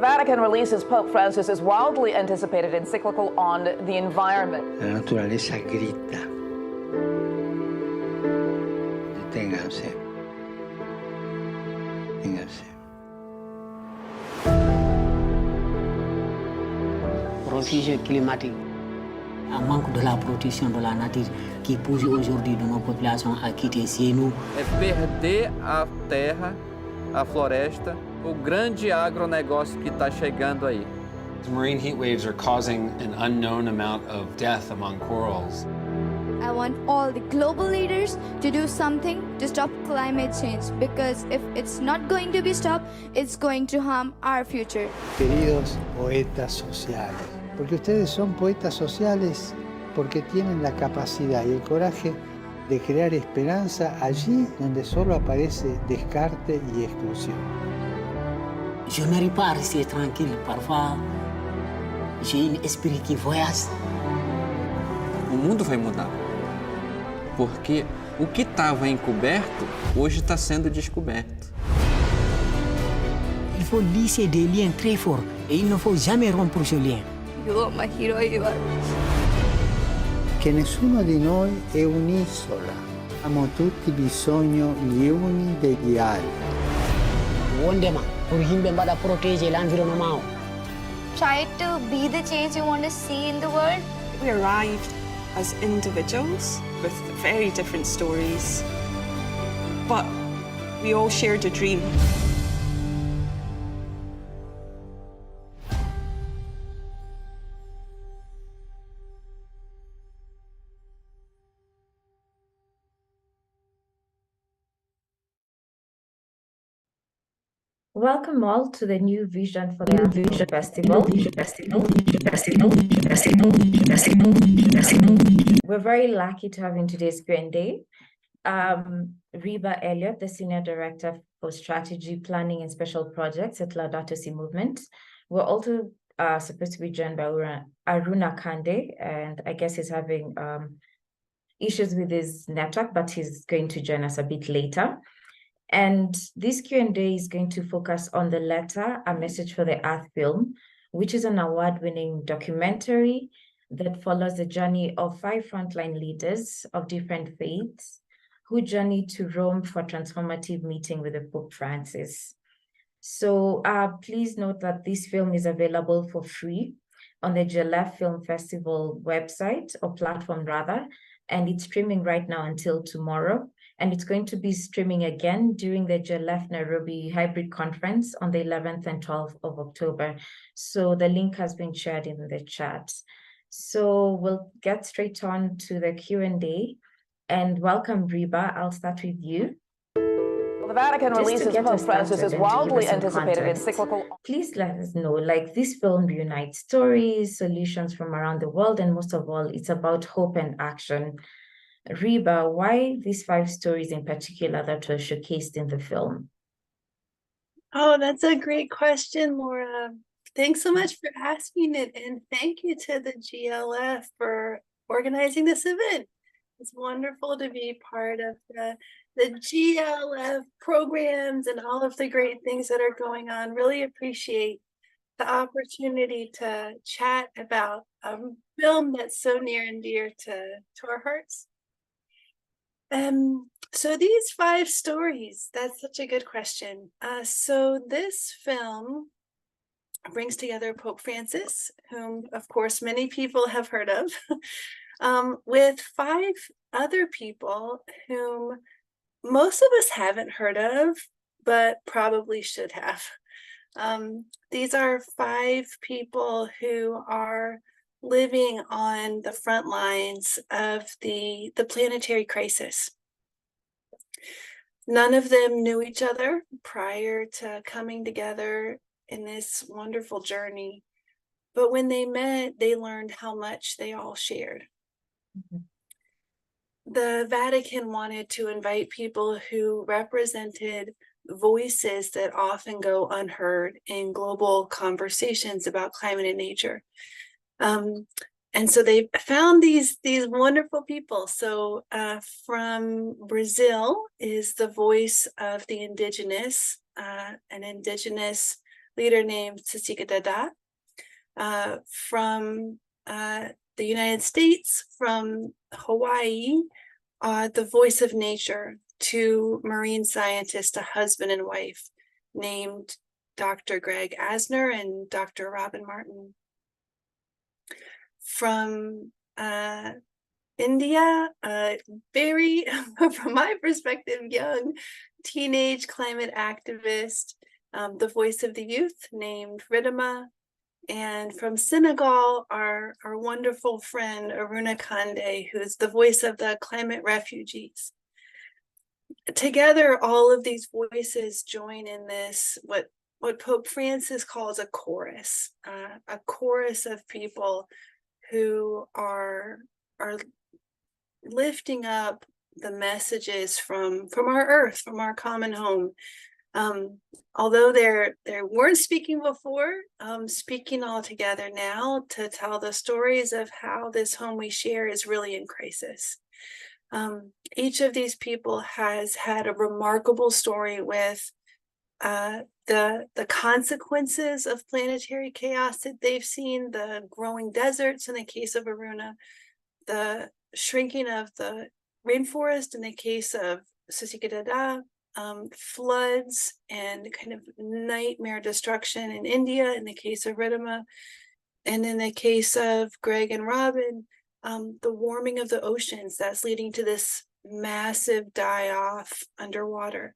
Vatican releases Pope Francis's wildly anticipated encyclical on the environment. La naturaleza grita. Deténganse. Deténganse. Protéger climatique. Un manque de la protection de la nature qui pousse aujourd'hui de nos populations à quitter chez nous. É perder a terra, a floresta, o grande agronegócio que está chegando aí. Marine heat waves are causing an unknown amount of death among corals. I want all the global leaders to do something to stop climate change, because if it's not going to be stopped, it's going to harm our future. Queridos poetas sociales, porque ustedes son poetas sociales porque tienen la capacidad y el coraje de crear esperanza allí donde solo aparece descarte y exclusión. Je n'arrive pas à rester tranquille. Parfois, j'ai un esprit qui voyage. O mundo vai mudar, porque o que estava encoberto hoje está sendo descoberto. Il faut lisser des liens très forts et il ne faut jamais rompre ce lien. You are my hero, you are. Che nessuno di noi è un'isola. Abbiamo tutti bisogno gli uni degli altri. Wondema, pour himbe mbada protéger l'environnement. Try to be the change you want to see in the world. We arrived as individuals with very different stories, but we all shared a dream. Welcome all to the new Vision for the Art Festival. We're very lucky to have in today's Q&A Reba Elliot, the Senior Director for Strategy, Planning and Special Projects at Laudato movement. We're also supposed to be joined by Arouna Kande, and I guess he's having issues with his network, but he's going to join us a bit later. And this Q&A is going to focus on The Letter, A Message for the Earth film, which is an award-winning documentary that follows the journey of 5 frontline leaders of different faiths who journeyed to Rome for a transformative meeting with the Pope Francis. So please note that this film is available for free on the GLF Film Festival website, or platform rather, and it's streaming right now until tomorrow. And it's going to be streaming again during the GLF Nairobi Hybrid Conference on the 11th and 12th of October. So the link has been shared in the chat. So we'll get straight on to the Q&A. And welcome, Reba. I'll start with you. Well, the Vatican releases Pope Francis's wildly anticipated encyclical. Please let us know, like, this film reunites stories, solutions from around the world, and most of all, it's about hope and action. Reba, why these 5 stories in particular that were showcased in the film? Oh, that's a great question, Laura. Thanks so much for asking it, and thank you to the GLF for organizing this event. It's wonderful to be part of the GLF programs and all of the great things that are going on. Really appreciate the opportunity to chat about a film that's so near and dear to our hearts. So these 5 stories, that's such a good question. So this film brings together Pope Francis, whom of course many people have heard of, with 5 other people whom most of us haven't heard of, but probably should have. These are 5 people who are living on the front lines of the planetary crisis. None of them knew each other prior to coming together in this wonderful journey. But when they met, they learned how much they all shared. The Vatican wanted to invite people who represented voices that often go unheard in global conversations about climate and nature. And so they found these wonderful people. So from Brazil is the voice of the indigenous, an indigenous leader named Sasika Dada. From the United States, from Hawaii, the voice of nature, to marine scientist, a husband and wife named Dr. Greg Asner and Dr. Robin Martin. From India, very, from my perspective, young teenage climate activist, the voice of the youth named Reba. And from Senegal, our wonderful friend Arouna Kande, who's the voice of the climate refugees. Together, all of these voices join in this, what Pope Francis calls a chorus of people who are lifting up the messages from our earth, from our common home. Although they weren't speaking before, speaking all together now to tell the stories of how this home we share is really in crisis. Each of these people has had a remarkable story with the consequences of planetary chaos that they've seen, the growing deserts in the case of Arouna, the shrinking of the rainforest in the case of Sasika Dada, floods and kind of nightmare destruction in India in the case of Reba, and in the case of Greg and Robin, the warming of the oceans that's leading to this massive die-off underwater.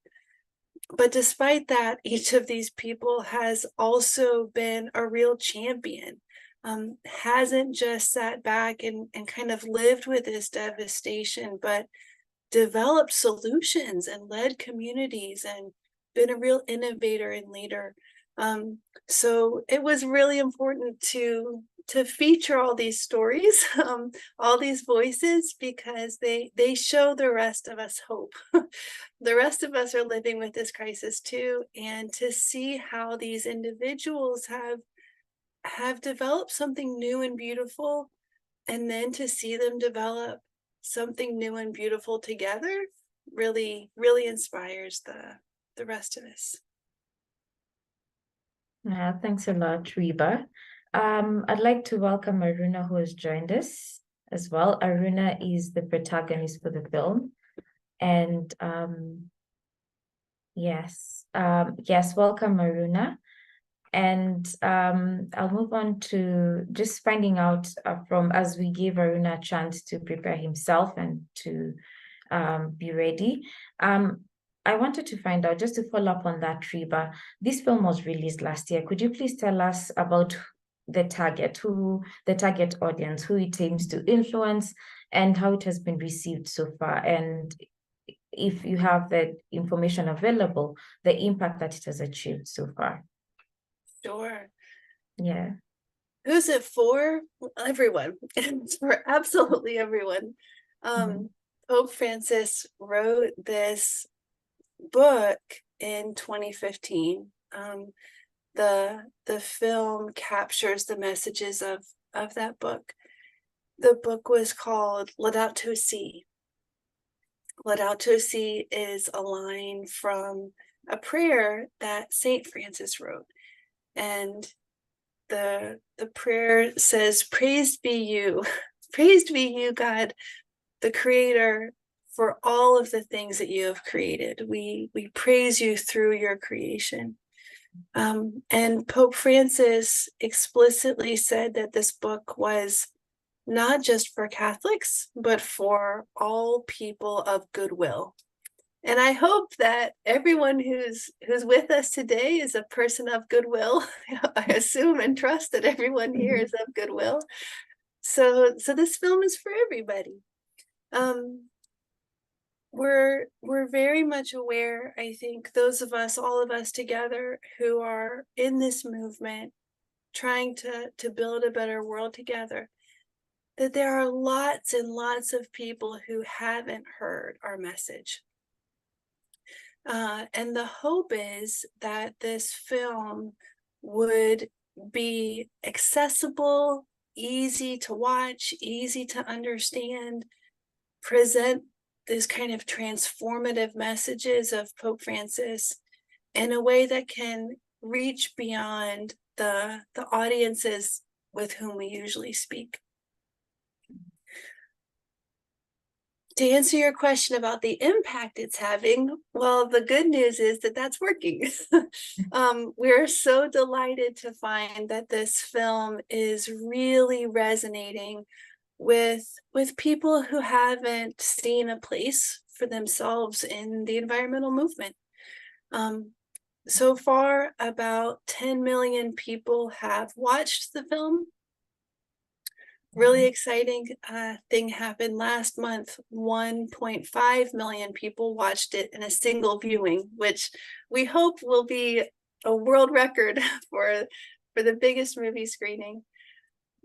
But despite that, each of these people has also been a real champion, hasn't just sat back and kind of lived with this devastation, but developed solutions and led communities and been a real innovator and leader. So it was really important to feature all these stories, all these voices, because they show the rest of us hope. The rest of us are living with this crisis too, and to see how these individuals have developed something new and beautiful, and then to see them develop something new and beautiful together really, really inspires the rest of us. Yeah, thanks a lot, Reba. I'd like to welcome Arouna, who has joined us as well. Arouna is the protagonist for the film. And yes, welcome, Arouna. And I'll move on to just finding out from, as we gave Arouna a chance to prepare himself and to be ready. I wanted to find out, just to follow up on that, Reba, this film was released last year. Could you please tell us about the target audience, who it aims to influence, and how it has been received so far? And if you have the information available, the impact that it has achieved so far. Sure. Yeah. Who's it for? Everyone. It's for absolutely everyone. Pope Francis wrote this book in 2015. The film captures the messages of that book. The book was called Laudato Si. Laudato Si is a line from a prayer that Saint Francis wrote. And the prayer says, "Praised be you, praised be you, God, the creator, for all of the things that you have created. We praise you through your creation." And Pope Francis explicitly said that this book was not just for Catholics, but for all people of goodwill. And I hope that everyone who's with us today is a person of goodwill. I assume and trust that everyone here is of goodwill. So this film is for everybody. We're very much aware, I think, those of us, all of us together who are in this movement, trying to build a better world together, that there are lots and lots of people who haven't heard our message. And the hope is that this film would be accessible, easy to watch, easy to understand, present this kind of transformative messages of Pope Francis in a way that can reach beyond the audiences with whom we usually speak. To answer your question about the impact it's having, well, the good news is that that's working. We're so delighted to find that this film is really resonating with people who haven't seen a place for themselves in the environmental movement. So far, about 10 million people have watched the film. Really exciting thing happened last month. 1.5 million people watched it in a single viewing, which we hope will be a world record for the biggest movie screening.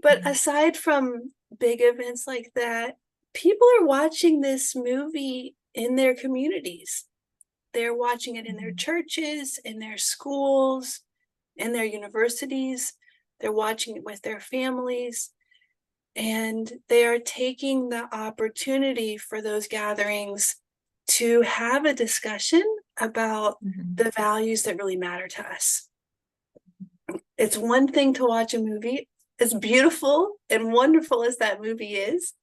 But aside from big events like that, people are watching this movie in their communities. They're watching it in their churches, in their schools, in their universities. They're watching it with their families. And they are taking the opportunity for those gatherings to have a discussion about the values that really matter to us. It's one thing to watch a movie, as beautiful and wonderful as that movie is,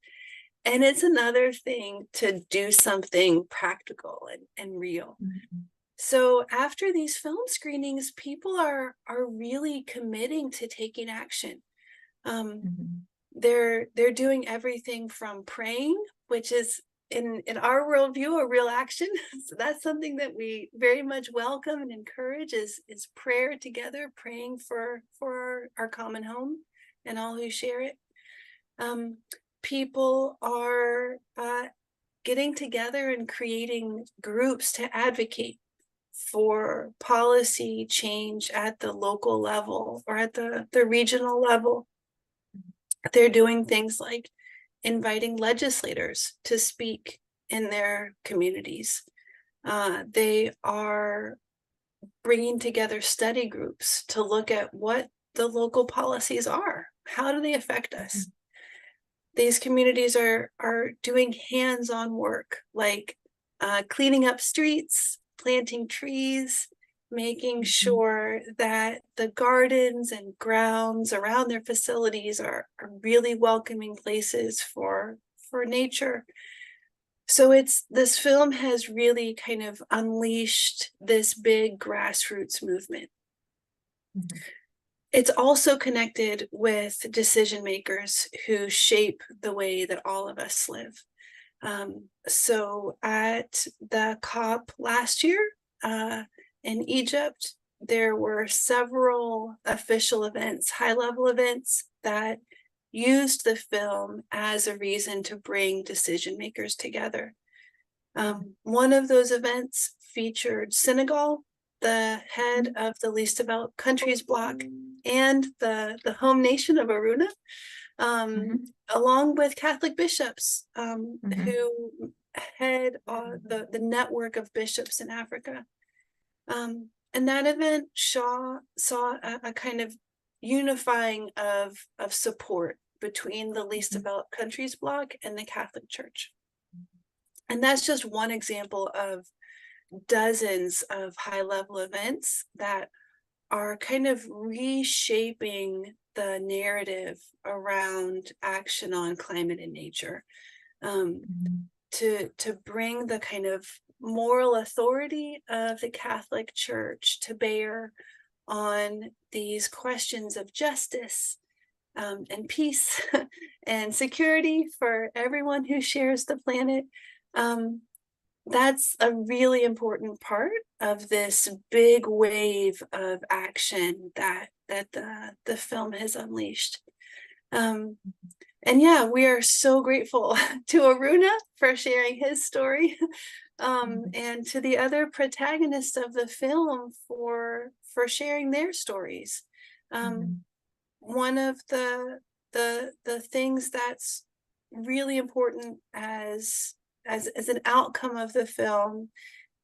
and it's another thing to do something practical and real. So after these film screenings, people are really committing to taking action. They're doing everything from praying, which is in our worldview a real action. So that's something that we very much welcome and encourage is prayer together, praying for our common home and all who share it. People are getting together and creating groups to advocate for policy change at the local level or at the regional level. They're doing things like inviting legislators to speak in their communities. They are bringing together study groups to look at what the local policies are. How do they affect us? These communities are doing hands-on work like cleaning up streets, planting trees, making sure that the gardens and grounds around their facilities are really welcoming places for nature. So this film has really kind of unleashed this big grassroots movement. It's also connected with decision makers who shape the way that all of us live. So at the COP last year, in Egypt, there were several official events, high-level events that used the film as a reason to bring decision makers together. One of those events featured Senegal, the head of the least developed countries bloc, and the home nation of Arouna, along with Catholic bishops who head the network of bishops in Africa. And that event saw a kind of unifying of support between the least developed countries bloc and the Catholic Church. And that's just one example of dozens of high-level events that are kind of reshaping the narrative around action on climate and nature, to bring the kind of moral authority of the Catholic Church to bear on these questions of justice and peace and security for everyone who shares the planet. That's a really important part of this big wave of action that the film has unleashed. And yeah, we are so grateful to Arouna for sharing his story, and to the other protagonists of the film for sharing their stories. One of the things that's really important as an outcome of the film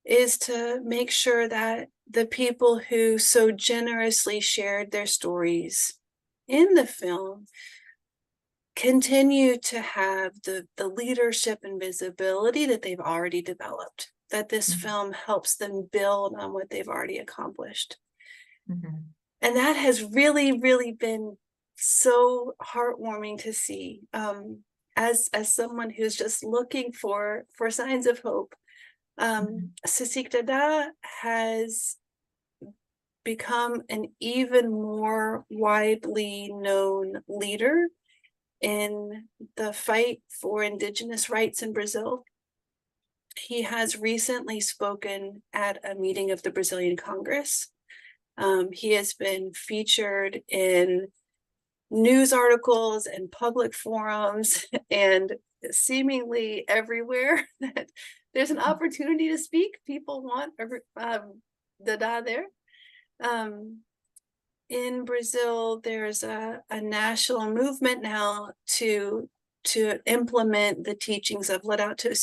is to make sure that the people who so generously shared their stories in the film continue to have the leadership and visibility that they've already developed, that this film helps them build on what they've already accomplished. And that has really, really been so heartwarming to see. As someone who's just looking for signs of hope, Sisik Dada has become an even more widely known leader in the fight for Indigenous rights in Brazil. He has recently spoken at a meeting of the Brazilian Congress. He has been featured in news articles and public forums and seemingly everywhere that there's an opportunity to speak. People want Dada there. In Brazil, there's a national movement now to implement the teachings of Laudato,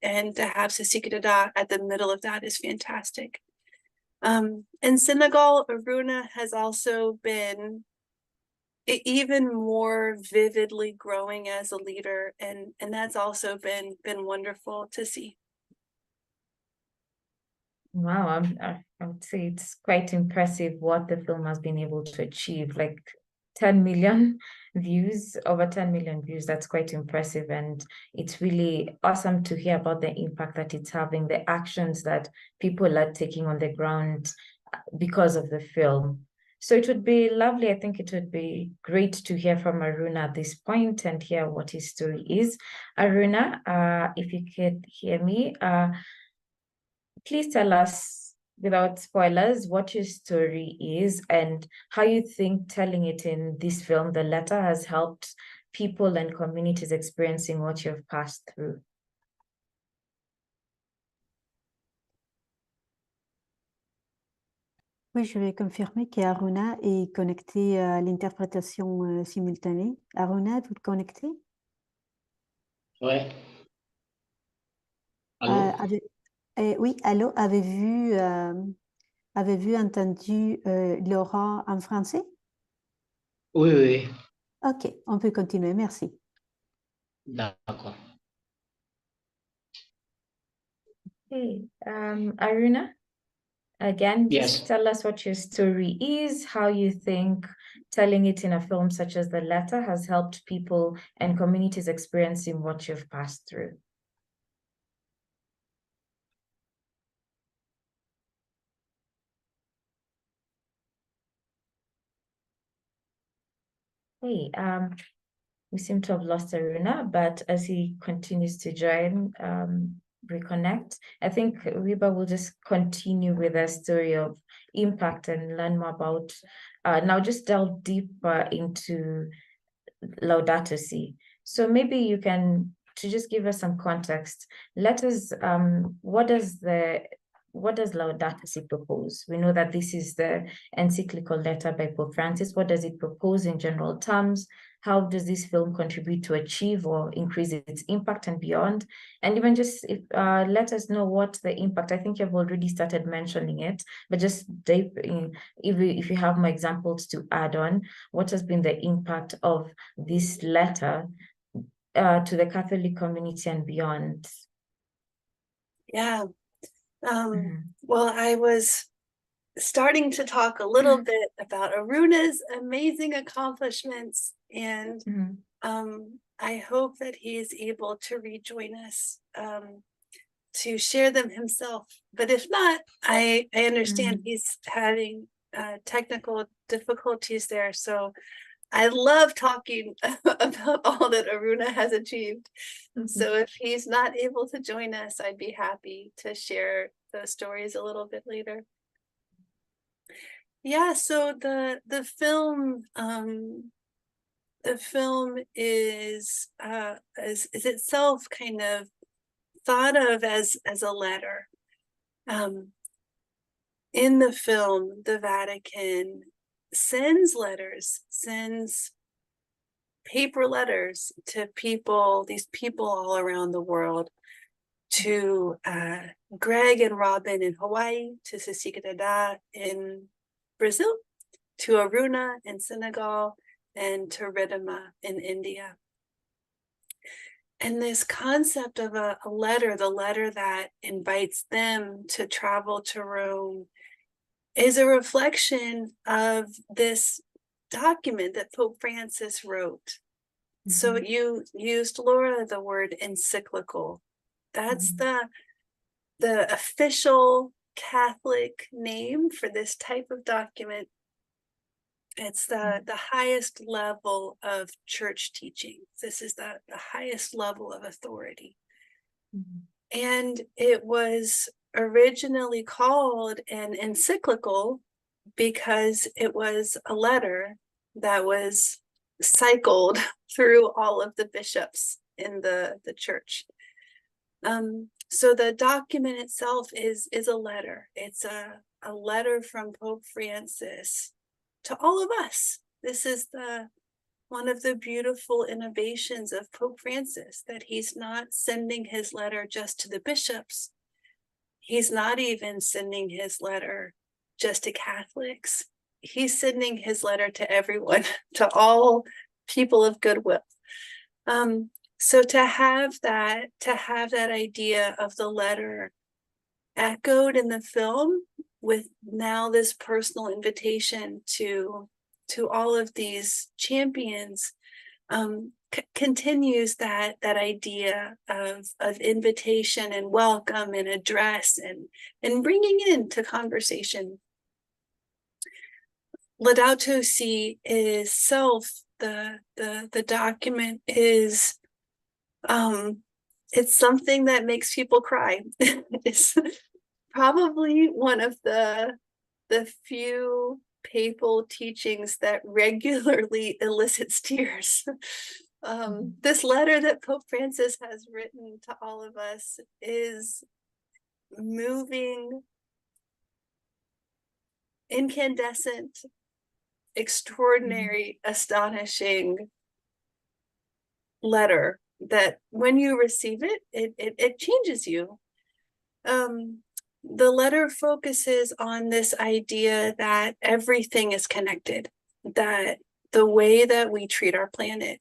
and to have Sisik Dada at the middle of that is fantastic. In Senegal, Arouna has also been even more vividly growing as a leader, and that's also been wonderful to see. Wow, I would say it's quite impressive what the film has been able to achieve. Like 10 million views, over 10 million views. That's quite impressive. And it's really awesome to hear about the impact that it's having, the actions that people are taking on the ground because of the film. So it would be lovely. I think it would be great to hear from Arouna at this point and hear what his story is. Arouna, if you could hear me, please tell us, without spoilers, what your story is and how you think telling it in this film, The Letter, has helped people and communities experiencing what you've passed through. Oui, je vais confirmer qu'Arouna est connecté à l'interprétation simultanée. Arouna, vous êtes connecté? Ouais. Allô? Oui, allô, avez-vous entendu Laura en français? Oui, oui. Ok, on peut continuer, merci. D'accord. Hey, Arouna, again, just Yes. tell us what your story is, how you think telling it in a film such as The Letter has helped people and communities experiencing what you've passed through. Hey, we seem to have lost Arouna, but as he continues to join, reconnect, I think Reba will just continue with a story of impact and learn more about, now just delve deeper into Laudato Si. So maybe you can, to just give us some context, let us, what does Laudato Si propose? We know that this is the encyclical letter by Pope Francis. What does it propose in general terms? How does this film contribute to achieve or increase its impact and beyond? And even just let us know what the impact, I think you've already started mentioning it, but just deep in, if you have more examples to add on, what has been the impact of this letter to the Catholic community and beyond? Yeah. Well, I was starting to talk a little bit about Arouna's amazing accomplishments, and I hope that he is able to rejoin us to share them himself. But if not, I understand he's having technical difficulties there. So I love talking about all that Arouna has achieved. So if he's not able to join us, I'd be happy to share those stories a little bit later. Yeah, so the film is itself kind of thought of as a letter. In the film, the Vatican sends paper letters to people, these people all around the world, to Greg and Robin in Hawaii, to Sisik Dada in Brazil, to Arouna in Senegal, and to Reba in India. And this concept of a letter, the letter that invites them to travel to Rome is a reflection of this document that Pope Francis wrote. So you used, Laura, the word encyclical. That's the official Catholic name for this type of document. It's the highest level of church teaching. This is the highest level of authority. And it was originally called an encyclical because it was a letter that was cycled through all of the bishops in the church. So the document itself is a letter. It's a letter from Pope Francis to all of us. This is one of the beautiful innovations of Pope Francis, that he's not sending his letter just to the bishops. He's not even sending his letter just to Catholics. He's sending his letter to everyone, to all people of goodwill. So to have that idea of the letter echoed in the film, with now this personal invitation to all of these champions, continues that idea of invitation and welcome and address and bringing into conversation. Laudato Si itself, the document is, it's something that makes people cry. It's probably one of the few papal teachings that regularly elicits tears. This letter that Pope Francis has written to all of us is moving, incandescent, extraordinary, astonishing letter that when you receive it, it changes you. The letter focuses on this idea that everything is connected, that the way that we treat our planet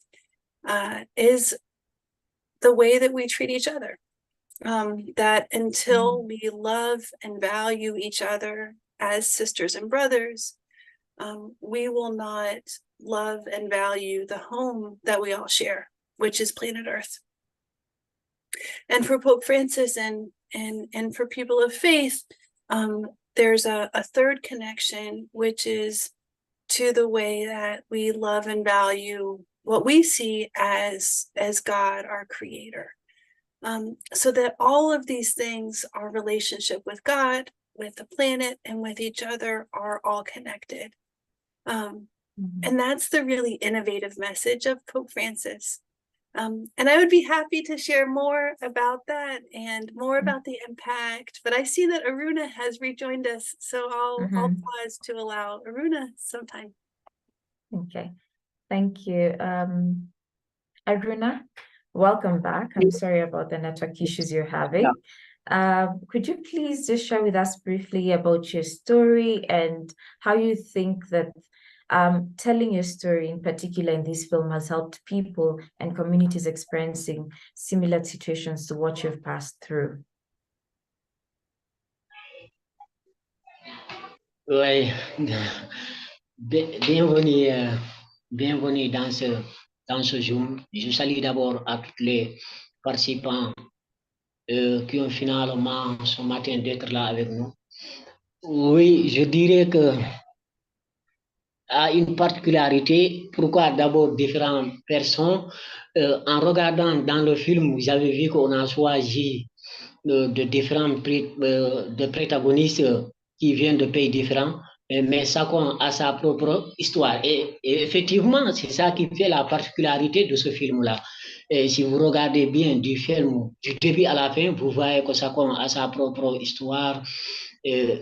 is the way that we treat each other. That until we love and value each other as sisters and brothers, we will not love and value the home that we all share, which is planet Earth. And for Pope Francis and for people of faith, there's a third connection, which is to the way that we love and value what we see as God, our creator. So that all of these things, our relationship with God, with the planet, and with each other, are all connected. And that's the really innovative message of Pope Francis. And I would be happy to share more about that and more about the impact, but I see that Arouna has rejoined us, so I'll pause to allow Arouna some time. Okay, thank you. Arouna, welcome back. I'm sorry about the network issues you're having. Could you please just share with us briefly about your story and how you think that telling your story in particular in this film has helped people and communities experiencing similar situations to what you've passed through? Oui, bienvenue dans ce Zoom. Je salue d'abord à tous les participants qui ont finalement ce matin d'être là avec nous. Oui, je dirais que a une particularité. Pourquoi d'abord différentes personnes? En regardant dans le film, vous avez vu qu'on a choisi de différents de protagonistes qui viennent de pays différents, mais chacun a sa propre histoire. Et effectivement, c'est ça qui fait la particularité de ce film-là. Et si vous regardez bien du film, du début à la fin, vous voyez que chacun a sa propre histoire,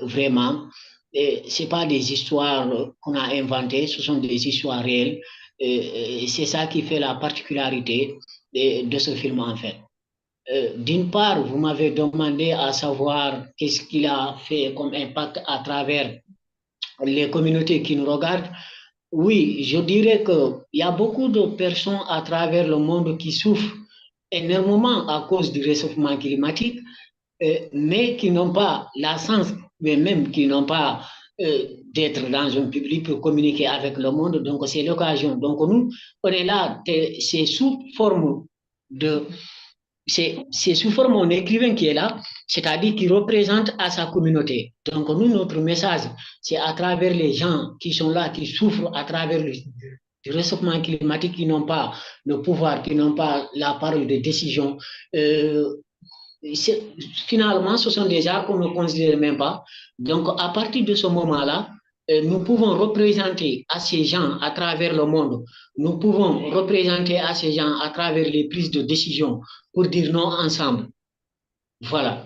vraiment. Ce pas des histoires qu'on a inventées, ce sont des histoires réelles. C'est ça qui fait la particularité de ce film, en fait. D'une part, vous m'avez demandé à savoir qu'est-ce qu'il a fait comme impact à travers les communautés qui nous regardent. Oui, je dirais qu'il y a beaucoup de personnes à travers le monde qui souffrent énormément à cause du réchauffement climatique, mais qui n'ont pas la chance, mais même qui n'ont pas d'être dans un public pour communiquer avec le monde. Donc, c'est l'occasion. Donc, nous, on est là, c'est sous forme de... C'est sous forme d'un écrivain qui est là, c'est-à-dire qui représente à sa communauté. Donc, nous, notre message, c'est à travers les gens qui sont là, qui souffrent à travers le réchauffement climatique, qui n'ont pas le pouvoir, qui n'ont pas la parole de décision. Finalement, ce sont des gens qu'on ne considère même pas. Donc, à partir de ce moment-là, nous pouvons représenter à ces gens à travers le monde, nous pouvons représenter à ces gens à travers les prises de décision pour dire non ensemble. Voilà.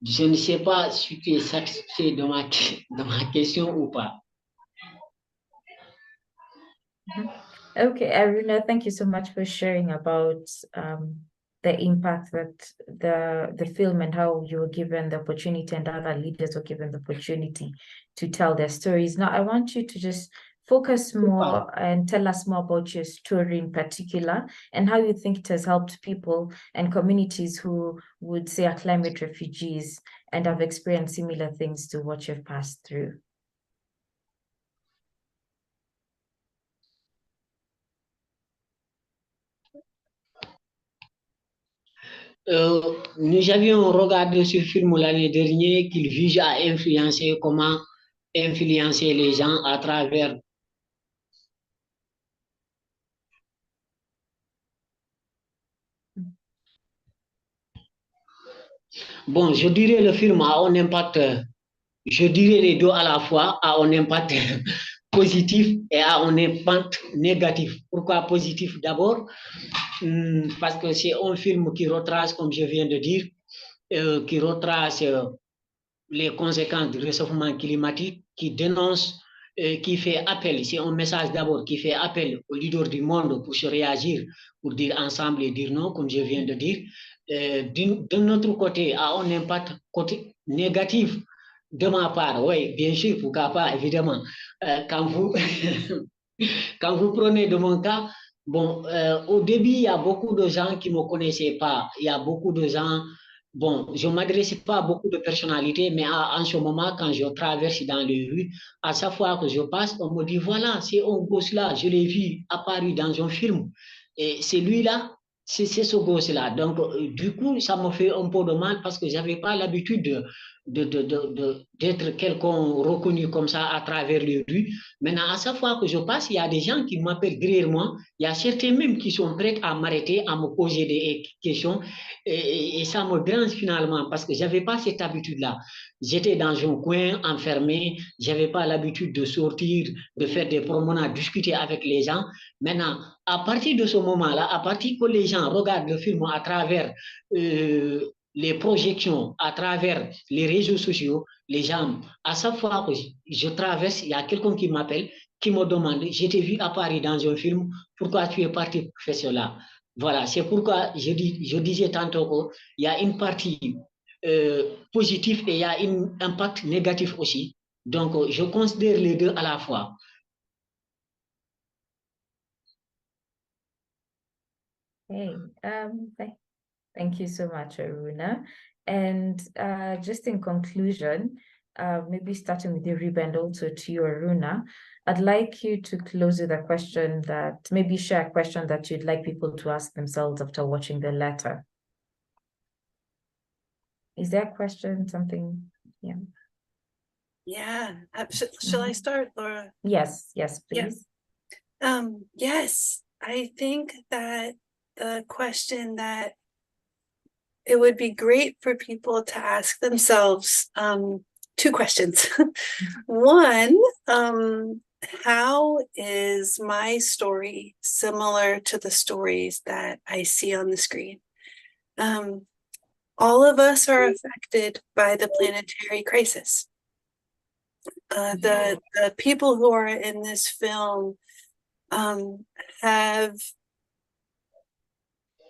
Je ne sais pas si tu es satisfait de ma question ou pas. Okay, Arouna, thank you so much for sharing about the impact that the film and how you were given the opportunity and other leaders were given the opportunity to tell their stories. Now, I want you to just focus more and tell us more about your story in particular and how you think it has helped people and communities who would say are climate refugees and have experienced similar things to what you've passed through. Nous avions regardé ce film l'année dernière qu'il vise à influencer, comment influencer les gens à travers. Bon, je dirais le film a un impact, je dirais les deux à la fois, a un impact positif et a un impact négatif. Pourquoi positif d'abord? Parce que c'est un film qui retrace, comme je viens de dire, qui retrace les conséquences du réchauffement climatique, qui dénonce, qui fait appel, c'est un message d'abord qui fait appel aux leaders du monde pour se réagir, pour dire ensemble et dire non, comme je viens de dire. D'un autre côté, a un impact côté négatif de ma part, oui, bien sûr, pourquoi pas, évidemment. Quand vous prenez de mon cas, bon, au début, il y a beaucoup de gens qui ne me connaissaient pas. Il y a beaucoup de gens, bon, je ne m'adresse pas à beaucoup de personnalités, mais en ce moment, quand je traverse dans les rues, à chaque fois que je passe, on me dit, voilà, c'est un gosse-là, je l'ai vu apparu dans un film. Et c'est lui-là, c'est ce gosse-là. Donc, du coup, ça me fait un peu de mal parce que je n'avais pas l'habitude d'être quelqu'un reconnu comme ça à travers les rues. Maintenant, à chaque fois que je passe, il y a des gens qui m'appellent derrière moi. Il y a certains même qui sont prêts à m'arrêter, à me poser des questions. Et ça me dérange finalement parce que je n'avais pas cette habitude-là. J'étais dans un coin enfermé. Je n'avais pas l'habitude de sortir, de faire des promenades, discuter avec les gens. Maintenant, à partir de ce moment-là, à partir que les gens regardent le film à travers les projections, à travers les réseaux sociaux, les gens, à chaque fois que je traverse, il y a quelqu'un qui m'appelle, qui me demande, je t'ai vu apparaître dans un film, pourquoi tu es parti pour faire cela? Voilà, c'est pourquoi je disais tantôt qu'il y a une partie positive et il y a un impact négatif aussi. Donc, je considère les deux à la fois. Hey, thank you so much, Arouna. And just in conclusion, maybe starting with you, Reba, and also to you, Arouna, I'd like you to close with a question that, maybe share a question that you'd like people to ask themselves after watching the letter. Is there a question, something? Yeah. Yeah. Shall I start, Laura? Yes, please. Yeah. Yes, I think that the question that it would be great for people to ask themselves, two questions. One, how is my story similar to the stories that I see on the screen? All of us are affected by the planetary crisis. The people who are in this film have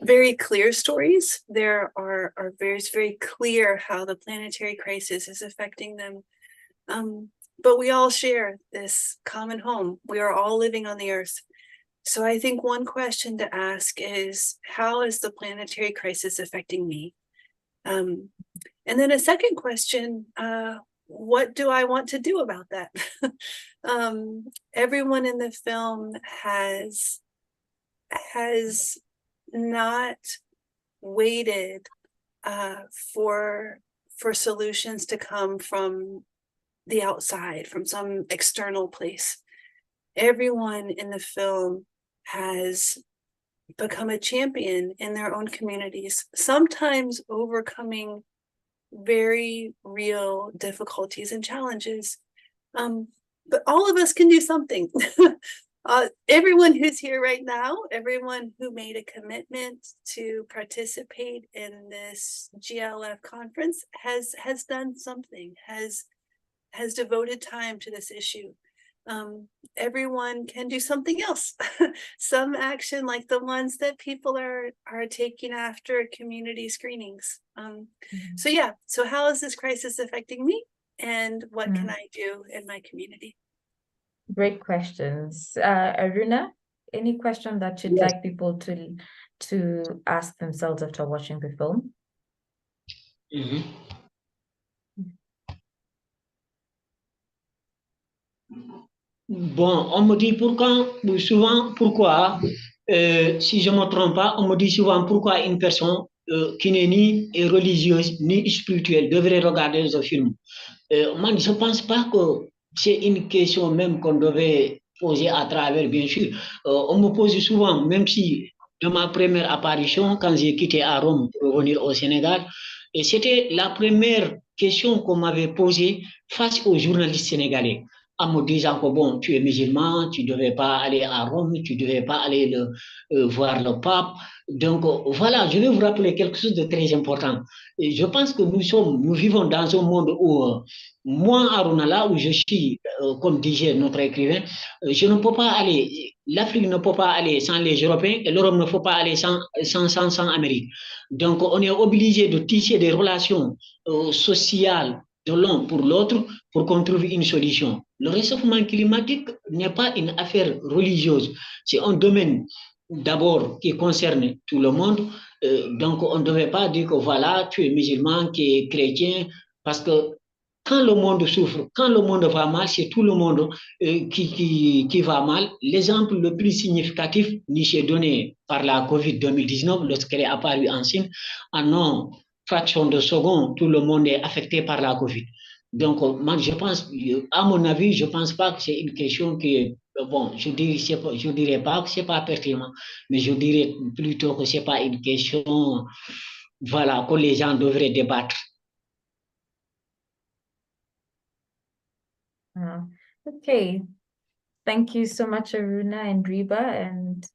very clear stories. There are very clear how the planetary crisis is affecting them. But we all share this common home. We are all living on the earth. So I think one question to ask is, how is the planetary crisis affecting me? And then a second question, what do I want to do about that? Everyone in the film has not waited for solutions to come from the outside, from some external place. Everyone in the film has become a champion in their own communities, sometimes overcoming very real difficulties and challenges. But all of us can do something. Everyone who's here right now, everyone who made a commitment to participate in this GLF conference has done something, has devoted time to this issue. Everyone can do something else. Some action like the ones that people are taking after community screenings. So yeah, so how is this crisis affecting me, and what can I do in my community? Great questions. Arouna, any question that you'd like people to ask themselves after watching the film? Bon, on me dit pourquoi, si je ne me trompe pas, on me dit souvent pourquoi une personne qui n'est ni religieuse ni spirituelle devrait regarder ce film. Moi, je ne pense pas que c'est une question même qu'on devait poser à travers, bien sûr. On me pose souvent, même si de ma première apparition, quand j'ai quitté à Rome pour revenir au Sénégal, et c'était la première question qu'on m'avait posée face aux journalistes sénégalais, en me disant que bon, tu es musulman, tu ne devais pas aller à Rome, tu ne devais pas aller voir le pape. Donc voilà, je vais vous rappeler quelque chose de très important. Et je pense que nous vivons dans un monde où moi, Arouna, là où je suis, comme disait notre écrivain, je ne peux pas aller, l'Afrique ne peut pas aller sans les Européens et l'Europe ne peut pas aller sans l'Amérique. Donc, on est obligé de tisser des relations sociales de l'un pour l'autre pour qu'on trouve une solution. Le réchauffement climatique n'est pas une affaire religieuse, c'est un domaine d'abord qui concerne tout le monde. Donc, on ne devait pas dire que voilà, tu es musulman, tu es chrétien, parce que quand le monde souffre, quand le monde va mal, c'est tout le monde qui va mal. L'exemple le plus significatif nous est donné par la COVID 2019, lorsqu'elle est apparue en Chine. En une fraction de seconde, tout le monde est affecté par la COVID. Donc, moi, je pense, à mon avis, je ne pense pas que c'est une question qui bon, je dirais pas que c'est pas pertinent, mais je dirais plutôt que c'est pas une question, voilà, que les gens devraient débattre. Okay, thank you so much, Arouna and Reba, and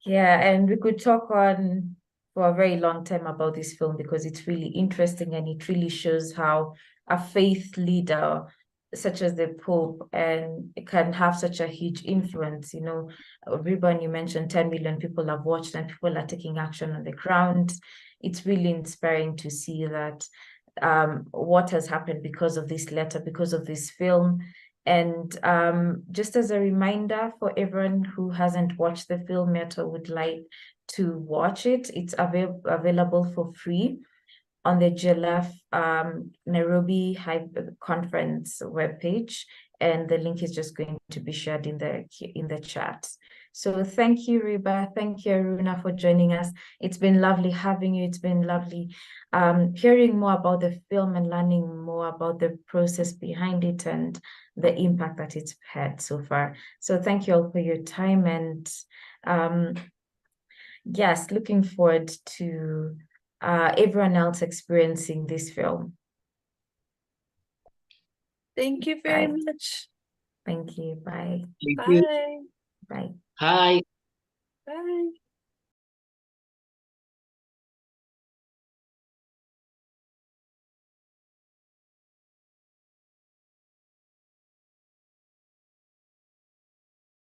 yeah, and we could talk on for a very long time about this film because it's really interesting and it really shows how a faith leader such as the Pope and it can have such a huge influence. You know, Reba, you mentioned 10 million people have watched and people are taking action on the ground. It's really inspiring to see that what has happened because of this letter, because of this film. And just as a reminder for everyone who hasn't watched the film yet or would like to watch it, it's available for free on the GLF Nairobi conference webpage, and the link is just going to be shared in the chat. So thank you, Reba. Thank you, Arouna, for joining us. It's been lovely having you. It's been lovely hearing more about the film and learning more about the process behind it and the impact that it's had so far. So thank you all for your time, and yes, looking forward to everyone else experiencing this film. Thank you very much. Thank you. Bye. Thank Bye. you. Bye. Hi. Bye.